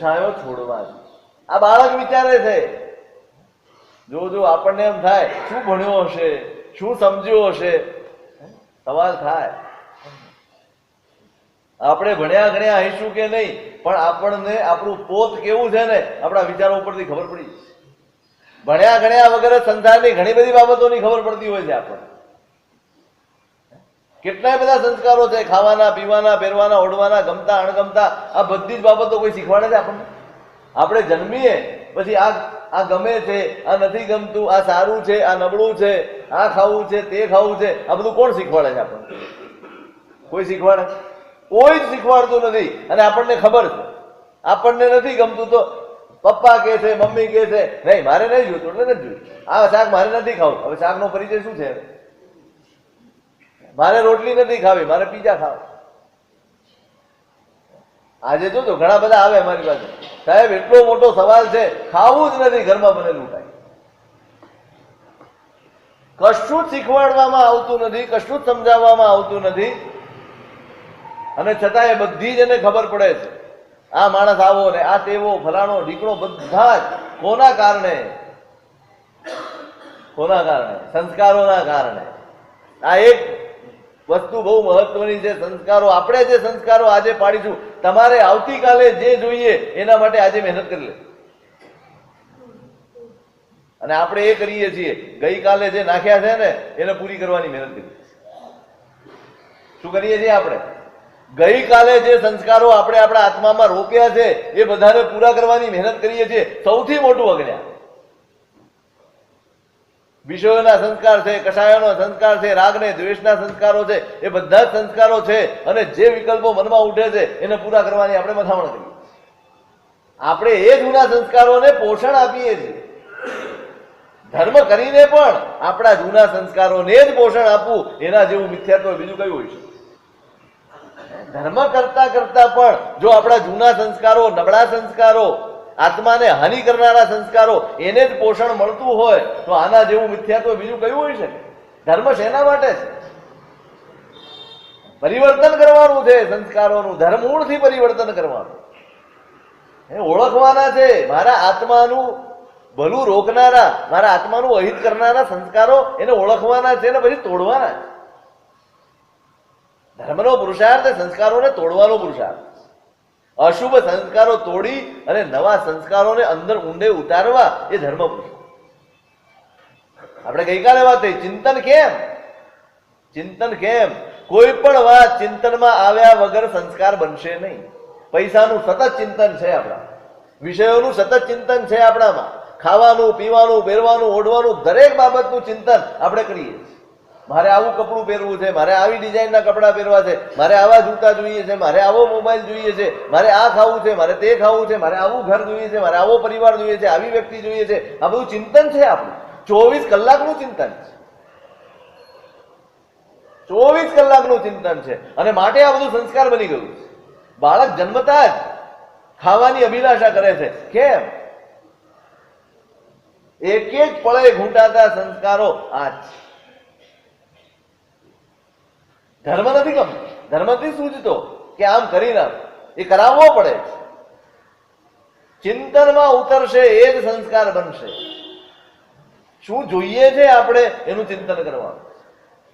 કશાયો છોડવા. આ બાળક વિચારે છે, જો આપણને એમ થાય શું ભણ્યો હશે, શું સમજ્યો હશે, સવાલ થાય. આપણે ભણ્યા ગણ્યા હઈશું કે નહીં, પણ આપણને આપણું પોત કેવું છે ને આપણા વિચારો ઉપરથી ખબર પડી. ભણ્યા ગણ્યા વગર સંસારની ઘણી બધી બાબતોની ખબર પડતી હોય છે આપણને. કેટલાય બધા સંસ્કારો છે, ખાવાના, પીવાના, પહેરવાના, ઓઢવાના, ગમતા અણગમતા, આ બધી જ બાબતો કોઈ શીખવાડે છે આપણને? આપણે જન્મીએ પછી આ ગમે છે, આ નથી ગમતું, આ સારું છે, આ નબળું છે, આ ખાવું છે, તે ખાવું છે, આ બધું કોણ શીખવાડે છે આપણને? કોઈ શીખવાડે? કોઈ જ શીખવાડતું નથી. અને આપણને ખબર છે આપણને નથી ગમતું તો પપ્પા કે છે, મમ્મી કે છે, નહીં મારે નહીં જોઈતું એટલે નથી જોઈતું, આ શાક મારે નથી ખાવું. હવે શાકનો પરિચય શું છે? મારે રોટલી નથી ખાવી, મારે પીઝા ખાવા. આજે જોજો ઘણા બધા આવે અમારી પાસે, સાહેબ એટલો મોટો સવાલ છે, ખાવું જ નથી ઘરમાં બનેલું કાંઈ. કશું જ શીખવાડવામાં આવતું નથી, કશું જ સમજાવવામાં આવતું નથી, અને છતાં એ બધી જ એને ખબર પડે છે. આ માણસ આવો ને આ તેવો, ફલાણો ઢીકણો, બધા જ કોના કારણે? કોના કારણે? સંસ્કારોના કારણે. આ એક વસ્તુ બહુ મહત્વની છે, સંસ્કારો. આપણે જે સંસ્કારો આજે પાડીશું, તમારે આવતીકાલે જે જોઈએ એના માટે આજે મહેનત કરી લે. અને આપણે એ કરીએ છીએ, ગઈકાલે જે નાખ્યા છે ને એને પૂરી કરવાની મહેનત કરીએ. શું કરીએ છીએ આપણે? ગઈકાલે જે સંસ્કારો આપણે આપણા આત્મામાં રોપ્યા છે એ બધાને પૂરા કરવાની મહેનત કરીએ છીએ. સૌથી મોટું અજ્ઞાન. વિષયોના સંસ્કાર છે, કષાયોના સંસ્કાર છે, રાગને દ્વેષના સંસ્કારો છે, એ બધા જ સંસ્કારો છે. અને જે વિકલ્પો મનમાં ઉઠે છે એને પૂરા કરવાની આપણે મથામણ કરીએ. આપણે એ જૂના સંસ્કારોને પોષણ આપીએ છીએ. ધર્મ કરીને પણ આપણા જૂના સંસ્કારોને જ પોષણ આપવું, એના જેવું મિથ્યાત્વ બીજું કયું હોય છે? ધર્મ કરતા કરતા પણ જો આપણા જૂના સંસ્કારો, નબળા સંસ્કારો, આત્માને હાનિ કરનારા સંસ્કારો, એને જ પોષણ મળતું હોય તો આના જેવું મિથ્યાત્વ બીજું કયું હોય છે? ધર્મ શેના માટે છે? પરિવર્તન કરવાનું છે સંસ્કારોનું, ધર્મમૂળથી પરિવર્તન કરવાનું. ઓળખવાના છે મારા આત્માનું ભલું રોકનારા, મારા આત્માનું અહિત કરનારા સંસ્કારો, એને ઓળખવાના છે ને પછી તોડવાના છે. ધર્મનો પુરુષાર્થ સંસ્કારોને તોડવાનો પુરુષાર્થ. અશુભ સંસ્કારો તોડી અને નવા સંસ્કારોને અંદર ઊંડે ઉતારવા એ ધર્મ પુરુષાર્થ. આપણે ગઈકાલે વાત થઈ, ચિંતન કેમ? ચિંતન કેમ? કોઈ પણ વાત ચિંતનમાં આવ્યા વગર સંસ્કાર બનશે નહીં. પૈસાનું સતત ચિંતન છે આપણા, વિષયોનું સતત ચિંતન છે આપણામાં, ખાવાનું, પીવાનું, પહેરવાનું, ઓઢવાનું, દરેક બાબતનું ચિંતન આપણે કરીએ. મારે આવું કપડું પહેરવું છે, મારે આવી ડિઝાઇનના કપડાં પહેરવા છે, મારે આવા જૂતા જોઈએ છે, મારે આવો મોબાઈલ જોઈએ છે, મારે આ ખાવું છે, મારે તે ખાવું છે, મારે આવું ઘર જોઈએ છે, મારે આવો પરિવાર જોઈએ છે, આવી વ્યક્તિ જોઈએ છે. આ બધું ચિંતન છે આપણું. 24 કલાકનું ચિંતન છે. 24 કલાકનું ચિંતન છે. અને માટે આ બધું સંસ્કાર બની ગયું છે. બાળક જન્મતા જ ખાવાની અભિલાષા કરે છે. કેમ? એક એક પળે ઘૂંટાતા સંસ્કારો આ જ. ધર્મ નથી ગમતો, ધર્મથી સૂઝતો કે આમ કરી નાખ, એ કરાવવો પડે. ચિંતનમાં ઉતરશે એ જ સંસ્કાર બનશે. શું જોઈએ છે આપણે એનું ચિંતન કરવાનું.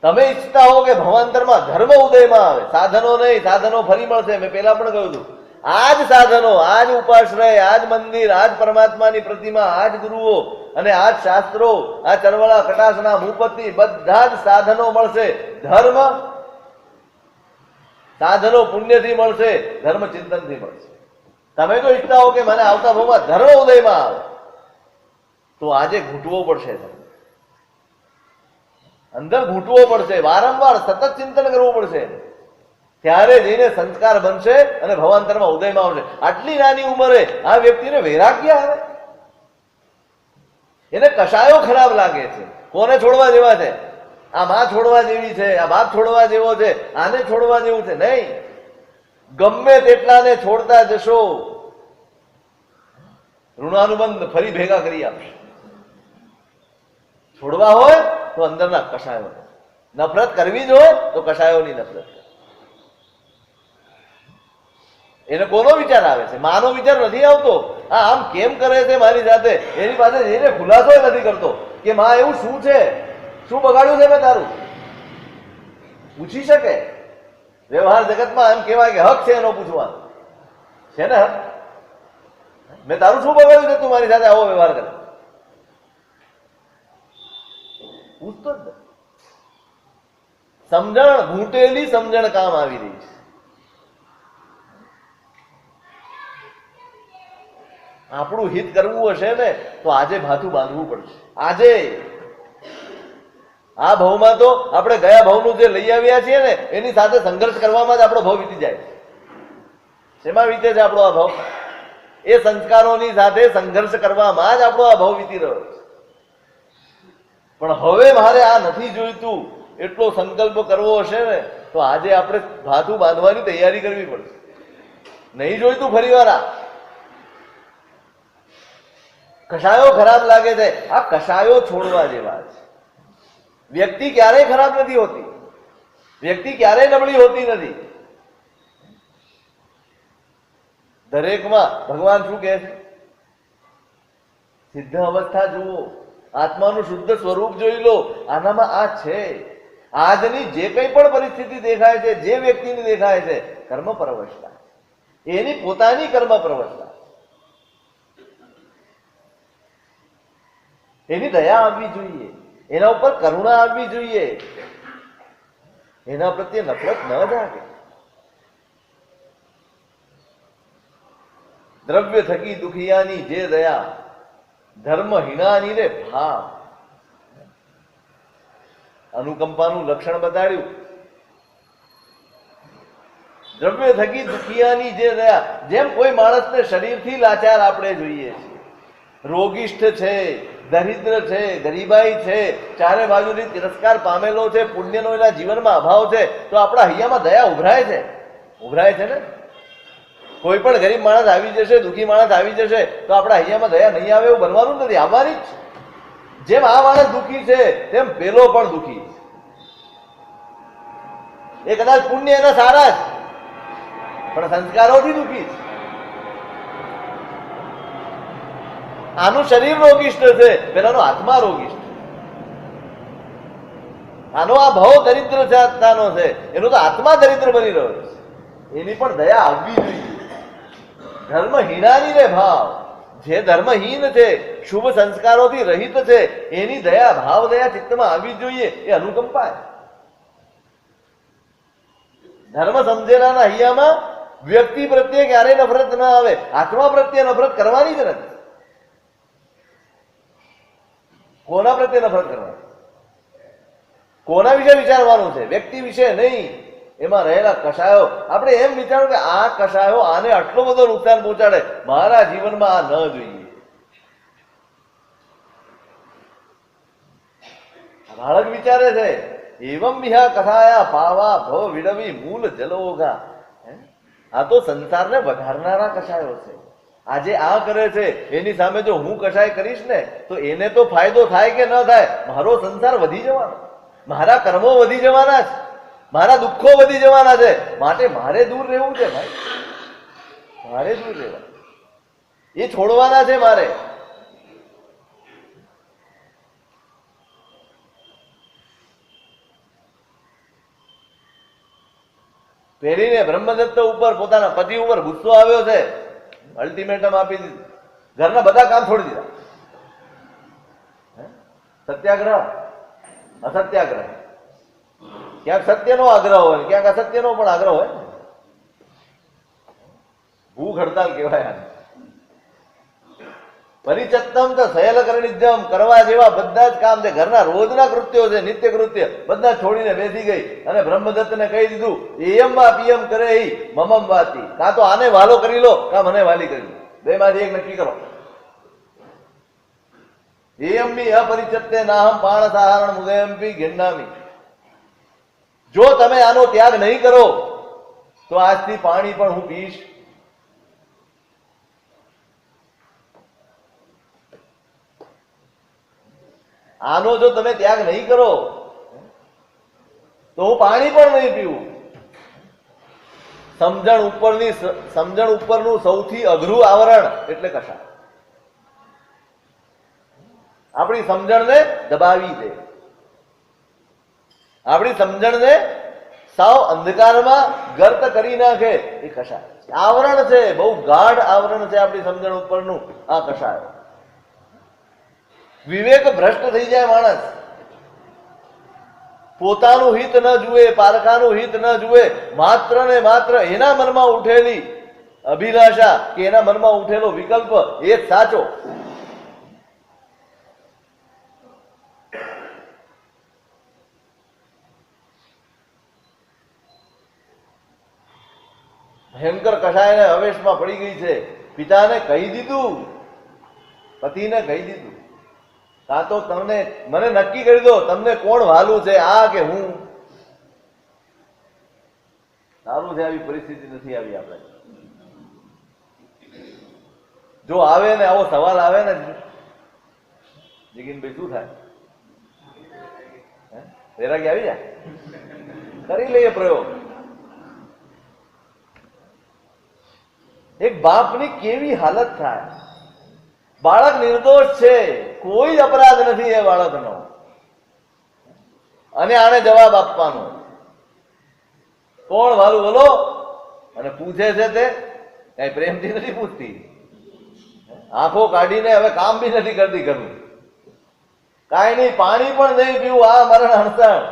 તમે ઈચ્છતા હો કે ભવાંતરમાં ધર્મ ઉદયમાં આવે, સાધનો નહીં, સાધનો ફરી મળશે. મેં પહેલા પણ કહ્યું હતું, આ જ સાધનો, આ જ ઉપાશ્રય, આ જ મંદિર, આ જ પરમાત્માની પ્રતિમા, આ જ ગુરુઓ અને આ જ શાસ્ત્રો, આ ચરવળા કટાસના મૂપતિ, બધા જ સાધનો મળશે. ધર્મ સાધનો પુણ્યથી મળશે, ધર્મ ચિંતનથી મળશે. તમે તો ઈચ્છતા હો કે મને આવતા ભાવમાં ધર્મ ઉદયમાં આવે, તો આજે ઘૂંટવો પડશે. અંદર ઘૂંટવો પડશે, વારંવાર સતત ચિંતન કરવું પડશે. ત્યારે જઈને સંસ્કાર બનશે અને ભવાંતરમાં ઉદયમાં આવશે. આટલી નાની ઉંમરે આ વ્યક્તિને વૈરાગ્ય આવે, એને કશાયો ખરાબ લાગે છે. કોને છોડવા જેવા છે? આ માં છોડવા જેવી છે, આ બાપ છોડવા જેવો છે, આને છોડવા જેવું છે? નહીં. ગમે તેટલાને છોડતા જશો, ઋણાનુબંધ ફરી ભેગા કરી આપશે. છોડવા હોય તો અંદરના કશાયો, નફરત કરવી જ હોય તો કશાયોની નફરત. એને કોનો વિચાર આવે છે? માનો વિચાર નથી આવતો. આ આમ કેમ કરે છે મારી સાથે, એની પાસે જઈને ખુલાસો નથી કરતો કે માં એવું શું છે, શું બગાડ્યું છે મેં તારું. પૂછી શકે. વ્યવહાર જગતમાં એમ કહેવાય કે હક છે એનો પૂછવાનો છે ને. હક, મેં તારું શું બગાડ્યું છે તું મારી સાથે આવો વ્યવહાર કરે? પૂછતો જ નથી. સમજણ, ઘૂંટેલી સમજણ કામ આવી રહી છે. આપણું હિત કરવું હશે ને તો આજે ભાથું બાંધવું પડશે. આજે આ ભાવમાં તો આપણે ગયા ભાવનું જે લઈ આવ્યા છીએ ને એની સાથે સંઘર્ષ કરવામાં જ આપણો ભાવ વીતી જાય છે. શેમાં વીતે છે આપણો આ ભાવ? એ સંસ્કારોની સાથે સંઘર્ષ કરવામાં જ આપણો આ ભાવ વીતી રહ્યો છે. પણ હવે મારે આ નથી જોઈતું એટલો સંકલ્પ કરવો હશે ને તો આજે આપણે ભાથું બાંધવાની તૈયારી કરવી પડશે. નહીં જોઈતું ફરી વાર આ કષાયો ખરાબ લાગે છે. આ કષાયો છોડવા જેવા છે. વ્યક્તિ ક્યારેય ખરાબ નથી હોતી, વ્યક્તિ ક્યારેય નબળી હોતી નથી. દરેકમાં ભગવાન શું કહે છે? સિદ્ધ અવસ્થા જુઓ, આત્માનું શુદ્ધ સ્વરૂપ જોઈ લો. આનામાં આ છે. આજની જે કંઈ પણ પરિસ્થિતિ દેખાય છે, જે વ્યક્તિની દેખાય છે, કર્મ પરવશતા, એની પોતાની કર્મ પ્રવૃત્તિ, એની દયા આવવી જોઈએ, એના ઉપર કરુણા આવવી જોઈએ, એના પ્રત્યે નફરત ન જાગે. દ્રવ્ય થકી દુખિયાની જે દયા, ધર્મહીનાની રે ભાવ. અનુકંપાનું લક્ષણ બતાડ્યું. દ્રવ્ય થકી દુખિયાની જે દયા, જેમ કોઈ માણસને શરીરથી લાચાર આપણે જોઈએ છીએ, રોગિષ્ઠ છે, દરિદ્ર છે, ગરીબાઈ છે, ચારે બાજુથી તિરસ્કાર પામેલો છે, પુણ્યનો એના જીવનમાં અભાવ છે, તો આપણા હૈયામાં દયા ઉભરાય છે. ઉભરાય છે ને. કોઈ પણ ગરીબ માણસ આવી જશે, દુઃખી માણસ આવી જશે તો આપણા હૈયામાં દયા નહીં આવે એવું બનવાનું નથી, આવવાની જ. જેમ આ માણસ દુઃખી છે તેમ પેલો પણ દુઃખી છે. એ કદાચ પુણ્ય એના સારા જ, પણ સંસ્કારોથી દુઃખી છે. આનું શરીર રોગિષ્ઠ છે, પેલાનો આત્મા રોગિષ્ઠ. આનો આ ભાવ દરિદ્રતાનો છે, એનો તો આત્મા દરિદ્ર બની રહ્યો છે. એની પણ દયા આવવી જોઈએ. ધર્મહીનાની રે ભાવ, જે ધર્મહીન છે, શુભ સંસ્કારોથી રહિત છે, એની દયા, ભાવ દયા ચિત્તમાં આવવી જોઈએ. એ અનુકંપા. ધર્મ સમજેલાના હૈયામાં વ્યક્તિ પ્રત્યે ક્યારેય નફરત ન આવે. આત્મા પ્રત્યે નફરત કરવાની જ નથી. કોના પ્રત્યે નફરત કરવાની? કોના વિશે વિચારવાનું છે? વ્યક્તિ વિશે નહીં. એમાં રહેલા કષાયો, આપણે એમ વિચારો કે આ કષાયો આને આટલો બધો નુકસાન પહોંચાડે, મારા જીવનમાં આ ન જોઈએ. બાળક વિચારે છે એવમ વિહા કથાયા પાવા ભવ વિડવી મૂલ જલોગા. આ તો સંસારને વધારનારા કષાયો છે. આજે આ કરે છે એની સામે જો હું કષાય કરીશ ને તો એને તો ફાયદો થાય કે ન થાય, મારો સંસાર વધી જવાનો, મારા કર્મો વધી જવાના છે, મારા દુઃખો વધી જવાના છે. માટે મારે દૂર રહેવું છે ભાઈ, મારે દૂર રહેવા, એ છોડવાના છે મારે. પેરીને બ્રહ્મદત્ત ઉપર, પોતાના પતિ ઉપર ગુસ્સો આવ્યો છે, અલ્ટિમેટમ આપી દીધું, ઘરના બધા કામ છોડી દીધા. સત્યાગ્રહ, અસત્યાગ્રહ. ક્યાંક સત્યનો આગ્રહ હોય, ક્યાંક અસત્યનો પણ આગ્રહ હોય. ભૂખ હડતાલ કહેવાય. પરિચત્તમ તો સયલકરણિજમ, કરવા જેવા બધા જ કામ છે, ઘરના રોજના કૃત્યો છે, નિત્ય કૃત્ય બધા છોડીને બેસી ગઈ અને બ્રહ્મદત્તને કહી દીધું એયમ વા પિયમ કરે હિ મમમ વાતી. કાં તો આને વાલો કરી લો, કાં મને વાલી કરી લો, બે માંથી એક નક્કી કરો. એયમી અપરિચત્તે નાહમ પાણ સાહરણ મુદયમપી ગિન્નામી. જો તમે આનો ત્યાગ નહીં કરો તો આજથી પાણી પણ હું પીશ. આનો જો તમે ત્યાગ નહીં કરો તો હું પાણી પણ નહીં પીવું. સમજણ ઉપરનું સૌથી અઘરું આવરણ એટલે કશાય. આપણી સમજણને દબાવી દે, આપણી સમજણને સાવ અંધકારમાં ગર્ત કરી નાખે એ કશાય. આવરણ છે, બહુ ગાઢ આવરણ છે આપણી સમજણ ઉપરનું આ કશાય. વિવેક ભ્રષ્ટ થઈ જાય માણસ. પોતાનું હિત ન જુએ, પારખાનું હિત ન જુએ, માત્ર ને માત્ર એના મનમાં ઉઠેલી અભિલાષા કે એના મનમાં ઉઠેલો વિકલ્પ એ જ સાચો. ભયંકર કશાયને હવેશમાં પડી ગઈ છે. પિતાને કહી દીધું, પતિને કહી દીધું, કાં તો તમને મને નક્કી કરી દો તમને કોણ વાલું છે, આ કે હું. સારું છે આવી પરિસ્થિતિ નથી આવી આપણે. જો આવે ને આવો સવાલ આવે ને જગીનભાઈ શું થાય? વૈરાગી આવી જાય, કરી લઈએ પ્રયોગ. એક બાપની કેવી હાલત થાય. બાળક નિર્દોષ છે, કોઈ અપરાધ નથી એ બાળકનો, અને આને જવાબ આપવાનો. કોણ વાલું બોલો? અને પૂછે છે તે કઈ પ્રેમથી નથી પૂછતી, આંખો કાઢીને હવે કામ બી નથી કરતી ઘરનું. કાંઈ નહીં, પાણી પણ નહીં પીવું, આ મરણ હણસણ.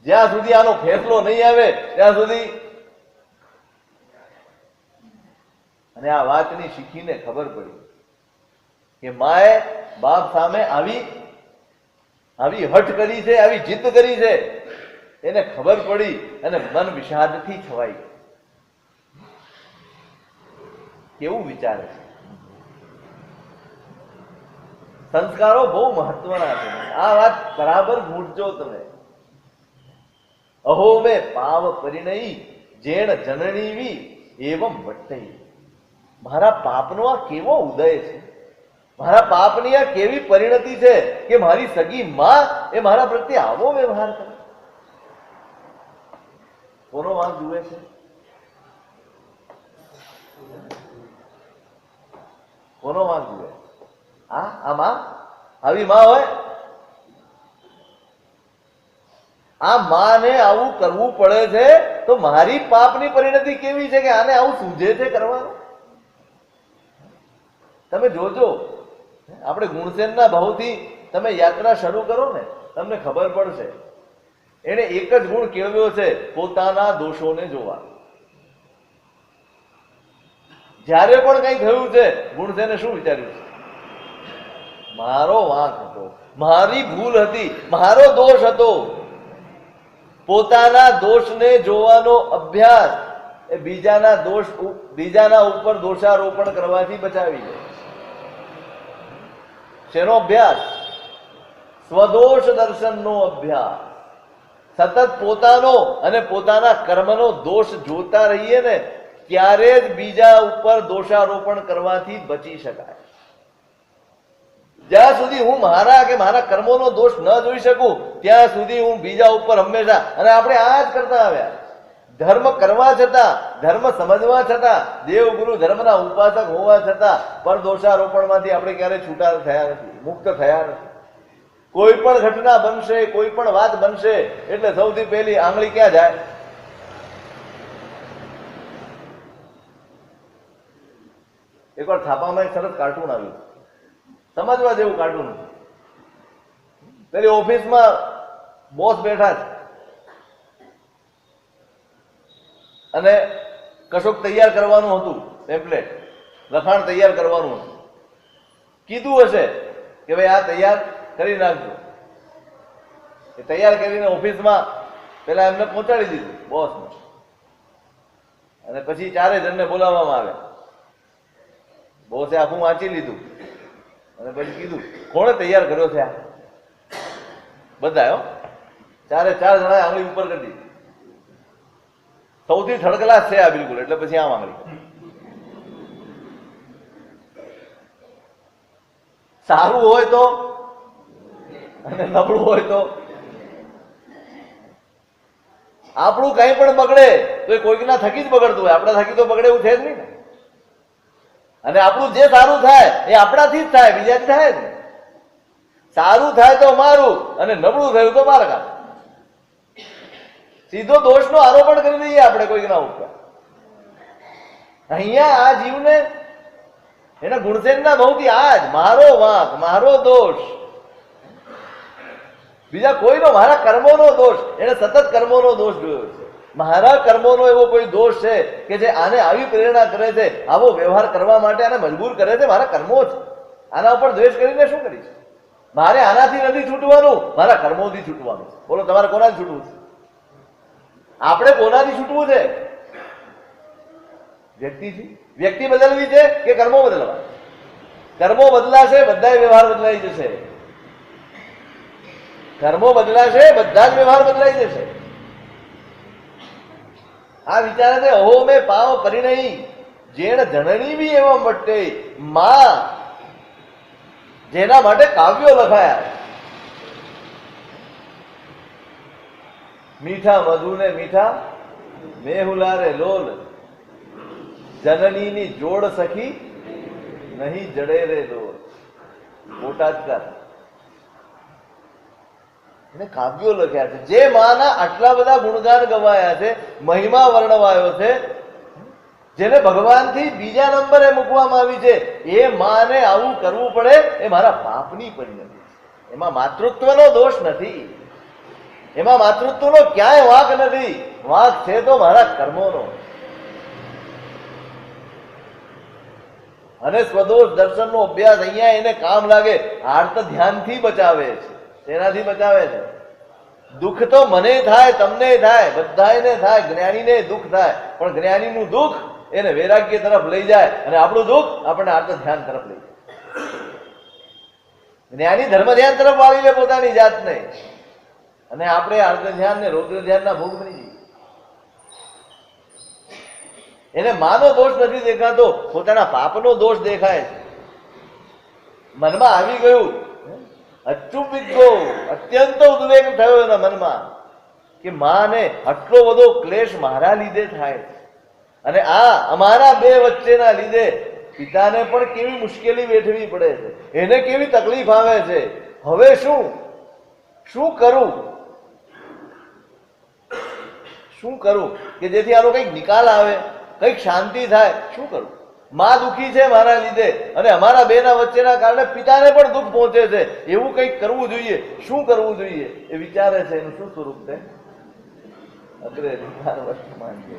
જ્યાં સુધી આનો ફેસલો નહીં આવે ત્યાં સુધી. અને આ વાતની શીખીને ખબર પડી કે માએ બાપ સામે આવી હઠ કરી છે, આવી જીદ કરી છે. એને ખબર પડી અને મન વિષાદથી છવાઈ. કેવું વિચારે છે? સંસ્કારો બહુ મહત્વના છે. આ વાત બરાબર મૂંઝજો તમે. અહો મેં પાવ પરિણયી જેણ જનનીવી એવં વટ્ટઈ. મારા પાપનો આ કેવો ઉદય છે, મારા પાપની આ કેવી પરિણતિ છે કે મારી સગી માં એ મારા પ્રત્યે આવો વ્યવહાર કરે. કોનો વાંક જુએ છે? કોનો વાંક જુએ? આ માં, આવી માં હોય? આ માને આવું કરવું પડે છે તો મારી પાપની પરિણતિ કેવી છે કે આને આવું સૂઝે છે કરવાનું. તમે જોજો, આપણે ગુણસેનના ભાવથી તમે યાત્રા શરૂ કરો ને તમને ખબર પડશે. એને એક જ ગુણ કેળવ્યો છે, પોતાના દોષોને જોવા. જ્યારે પણ કંઈ થયું છે ગુણસેને શું વિચાર્યું છે? મારો વાંક હતો, મારી ભૂલ હતી, મારો દોષ હતો. પોતાના દોષને જોવાનો અભ્યાસ એ બીજાના ઉપર દોષારોપણ કરવાથી બચાવી દે. શેનો અભ્યાસ? સ્વદોષ દર્શનનો અભ્યાસ. સતત પોતાનો અને પોતાના કર્મનો દોષ જોતા રહીએ ને ત્યારે જ બીજા ઉપર દોષારોપણ કરવાથી બચી શકાય. જ્યાં સુધી હું મારા કે મારા કર્મોનો દોષ ન જોઈ શકું ત્યાં સુધી હું બીજા ઉપર હંમેશા, અને આપણે આ જ કરતા આવ્યા. ધર્મ કરવા છતાં, ધર્મ સમજવા છતાં, દેવગુરુ ધર્મના ઉપાસક હોવા છતાં પર દોષારોપણમાંથી આપણે ક્યારેય છૂટા થયા નથી, મુક્ત થયા નથી. કોઈ પણ ઘટના બનશે, કોઈ પણ વાત બનશે એટલે સૌથી પહેલી આંગળી ક્યાં જાય? એકવાર છાપામાં એક સરસ કાર્ટૂન આવ્યું, સમજવા જેવું કાર્ટૂન. પેલી ઓફિસમાં બોસ બેઠા છે અને કશુંક તૈયાર કરવાનું હતું, ટેમ્પલેટ, લખાણ તૈયાર કરવાનું હતું. કીધું હશે કે ભાઈ આ તૈયાર કરી નાખજો. એ તૈયાર કરીને ઓફિસમાં પેલા એમને પહોંચાડી દીધું બોસને, અને પછી ચારે જણને બોલાવવામાં આવ્યા. બોસે આખું વાંચી લીધું અને પછી કીધું કોણે તૈયાર કર્યો છે? આ બધા ચારે ચાર જણાએ આંગળી ઉપર કરી દીધી. સૌથી થર્ડ છે આ બિલકુલ, એટલે પછી આમ આંગળી. સારું હોય તો અને નબળું હોય તો આપણું કઈ પણ બગડે તો એ કોઈકના થકી જ બગડતું હોય, આપણા થકી તો બગડે એવું છે જ નહીં ને. અને આપણું જે સારું થાય એ આપણાથી જ થાય, બીજાથી થાય જ નહીં. સારું થાય તો મારું અને નબળું થયું તો મારા. સીધો દોષનો આરોપણ કરી દઈએ આપણે કોઈકના ઉપર. અહીંયા આ જીવને એના ગુણસેનના બહુથી આ જ મારો વાંક, મારો દોષ, બીજા કોઈનો, મારા કર્મોનો દોષ. એને સતત કર્મોનો દોષ જોયો છે. મારા કર્મોનો એવો કોઈ દોષ છે કે જે આને આવી પ્રેરણા કરે છે, આવો વ્યવહાર કરવા માટે આને મજબૂર કરે છે? મારા કર્મો છે. આના ઉપર દ્વેષ કરીને શું કરીશ? મારે આનાથી નથી છૂટવાનું, મારા કર્મોથી છૂટવાનું. બોલો, તમારે કોનાથી છૂટવું છે? આપણે કોનાથી છૂટવું છે? વ્યક્તિથી. વ્યક્તિ બદલવી છે કે કર્મો બદલવા? કર્મો બદલાશે, બધા વ્યવહાર બદલાઈ જશે. કર્મો બદલાશે, બધા જ વ્યવહાર બદલાઈ જશે. આ વિચારે છે અહો મેં પાવ પરિણયી જેણ જનની બી એવા મટે માં, જેના માટે કાવ્યો લખાયા. મીઠા મધુ ને મીઠા મેહુલારે લોલ, જનનીની જોડ સખી નહીં જડે રે દોર. બોટાદકાર એને કાવ્યો લખ્યા છે. જે માના આટલા બધા ગુણગાન ગવાયા છે, મહિમા વર્ણવાયો છે, જેને ભગવાનથી બીજા નંબરે મૂકવામાં આવી છે, એ માને આવું કરવું પડે એ મારા પાપની પરિણતિ. એમાં માતૃત્વનો દોષ નથી, એમાં માતૃત્વનો ક્યાંય વાંક નથી. વાંક છે તો મારા કર્મોનો. અને સ્વદોષ દર્શનનો અભ્યાસ અહીંયા એને કામ લાગે. આર્ત ધ્યાનથી બચાવે છે. તેનાથી બચાવે છે. દુઃખ તો મને થાય, તમને થાય, બધાને થાય. જ્ઞાનીને દુઃખ થાય, પણ જ્ઞાનીનું દુઃખ એને વૈરાગ્ય તરફ લઈ જાય અને આપણું દુઃખ આપણને આર્ત ધ્યાન તરફ લઈ જાય. જ્ઞાની ધર્મ ધ્યાન તરફ વાળી લે પોતાની જાતને, અને આપણે આર્ત ધ્યાન ને રૌદ્ર ધ્યાનના ભોગ બની જઈએ. એને માનો દોષ નથી દેખાતો, પોતાના પાપનો દોષ દેખાય છે. મનમાં આવી ગયું, અચુંબિકો, અત્યંત ઉદ્વેગ થયો એના મનમાં કે માને આટલો બધો ક્લેશ મારા લીધે થાય છે, અને આ અમારા બે વચ્ચેના લીધે પિતાને પણ કેવી મુશ્કેલી વેઠવી પડે છે, એને કેવી તકલીફ આવે છે. હવે શું કરું કે જેથી આનો કંઈક નિકાલ આવે, કંઈક શાંતિ થાય? શું કરું? માં દુઃખી છે મારા લીધે, અને અમારા બેના વચ્ચેના કારણે પિતાને પણ દુઃખ પહોંચે છે. એવું કંઈક કરવું જોઈએ. શું કરવું જોઈએ એ વિચારે છે. એનું શું સ્વરૂપ છે? અગ્રે વર્તમાન છે.